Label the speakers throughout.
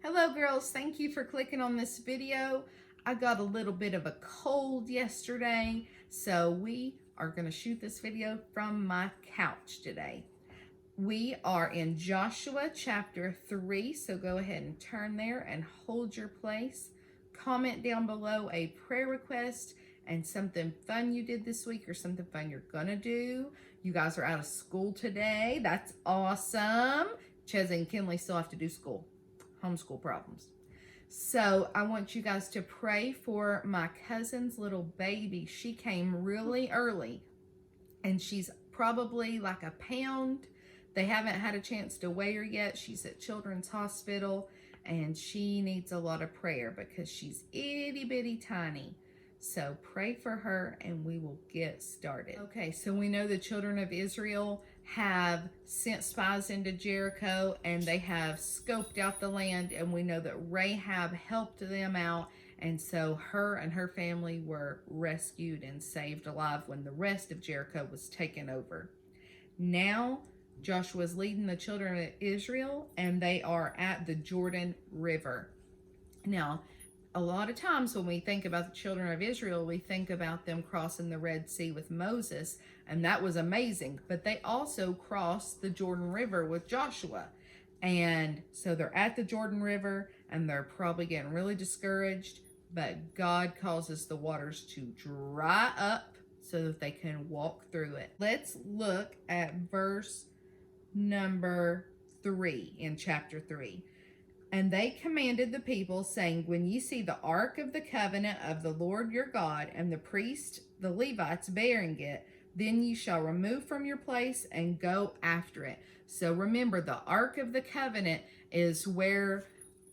Speaker 1: Hello girls, thank you for clicking on this video. I got a little bit of a cold yesterday, so we are going to shoot this video from my couch today. We are in Joshua chapter 3, so go ahead and turn there and hold your place. Comment down below a prayer request and something fun you did this week or something fun you're going to do. You guys are out of school today. That's awesome. Ches and Kinley still have to do school. Homeschool problems. So I want you guys to pray for my cousin's little baby. She came really early and she's probably like a pound. They haven't had a chance to weigh her yet. She's at Children's Hospital and she needs a lot of prayer because she's itty bitty tiny. So pray for her and we will get started. Okay, so we know the children of Israel have sent spies into Jericho and they have scoped out the land, and we know that Rahab helped them out, and so her and her family were rescued and saved alive when the rest of Jericho was taken over. Now Joshua is leading the children of Israel and they are at the Jordan River. Now a lot of times when we think about the children of Israel, we think about them crossing the Red Sea with Moses, and that was amazing. But they also crossed the Jordan River with Joshua. And so they're at the Jordan River, and they're probably getting really discouraged, but God causes the waters to dry up so that they can walk through it. Let's look at verse number 3 in chapter 3. And they commanded the people, saying, when ye see the ark of the covenant of the Lord your God, and the priests, the Levites, bearing it, then ye shall remove from your place and go after it. So remember, the ark of the covenant is where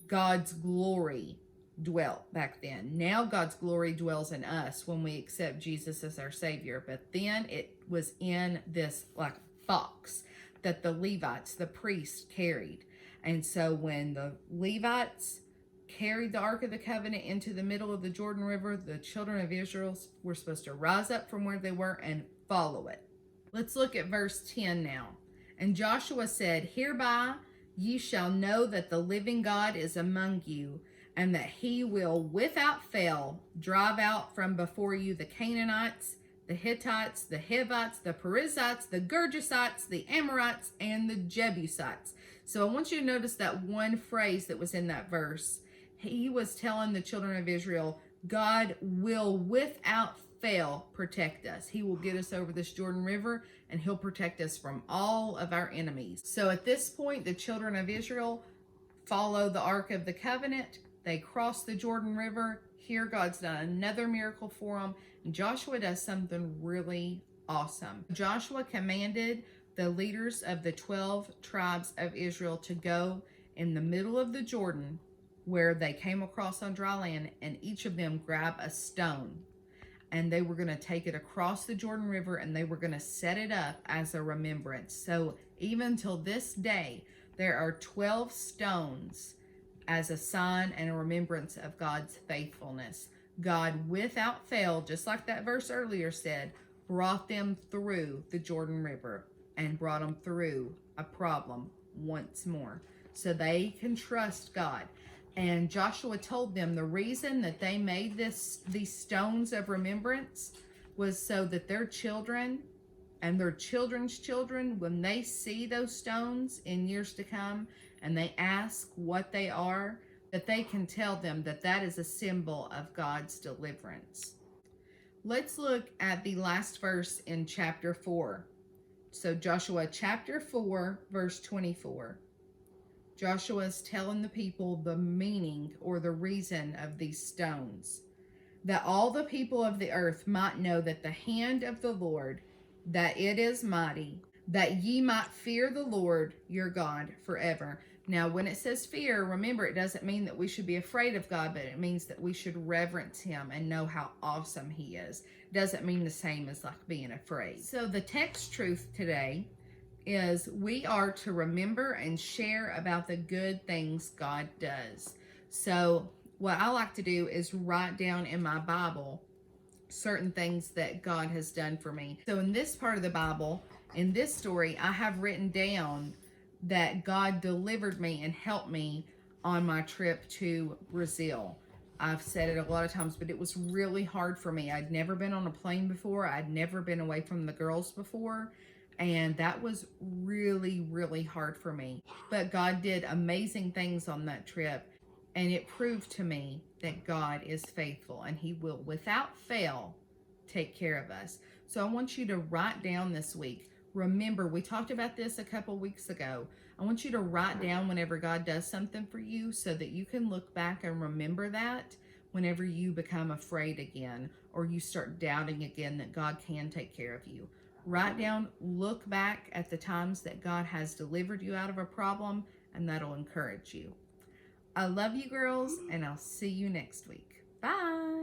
Speaker 1: God's glory dwelt back then. Now God's glory dwells in us when we accept Jesus as our Savior. But then it was in this like box that the Levites, the priests, carried. And so when the Levites carried the Ark of the Covenant into the middle of the Jordan River, the children of Israel were supposed to rise up from where they were and follow it. Let's look at verse 10 now. And Joshua said, hereby ye shall know that the living God is among you, and that he will without fail drive out from before you the Canaanites, the Hittites, the Hivites, the Perizzites, the Gergesites, the Amorites, and the Jebusites. So I want you to notice that one phrase that was in that verse. He was telling the children of Israel, God will without fail protect us. He will get us over this Jordan River and he'll protect us from all of our enemies. So at this point, the children of Israel follow the Ark of the Covenant. They cross the Jordan River. Here God's done another miracle for them. And Joshua does something really awesome. Joshua commanded the leaders of the 12 tribes of Israel to go in the middle of the Jordan where they came across on dry land, and each of them grab a stone, and they were going to take it across the Jordan River and they were going to set it up as a remembrance. So even till this day, there are 12 stones as a sign and a remembrance of God's faithfulness. God without fail, just like that verse earlier said, brought them through the Jordan River and brought them through a problem once more. So they can trust God. And Joshua told them the reason that they made these stones of remembrance was so that their children and their children's children, when they see those stones in years to come and they ask what they are, that they can tell them that that is a symbol of God's deliverance. Let's look at the last verse in chapter 4. So Joshua chapter 4, verse 24. Joshua is telling the people the meaning or the reason of these stones, that all the people of the earth might know that the hand of the Lord, that it is mighty, that ye might fear the Lord your God forever. Now, when it says fear, remember, it doesn't mean that we should be afraid of God, but it means that we should reverence him and know how awesome he is. It doesn't mean the same as like being afraid. So the text truth today is we are to remember and share about the good things God does. So what I like to do is write down in my Bible certain things that God has done for me. So in this part of the Bible, in this story, I have written down that God delivered me and helped me on my trip to Brazil. I've said it a lot of times, but it was really hard for me. I'd never been on a plane before. I'd never been away from the girls before. And that was really, really hard for me. But God did amazing things on that trip. And it proved to me that God is faithful and He will, without fail, take care of us. So I want you to write down this week. Remember, we talked about this a couple weeks ago. I want you to write down whenever God does something for you so that you can look back and remember that whenever you become afraid again or you start doubting again that God can take care of you. Write down, look back at the times that God has delivered you out of a problem, and that'll encourage you. I love you, girls, and I'll see you next week. Bye.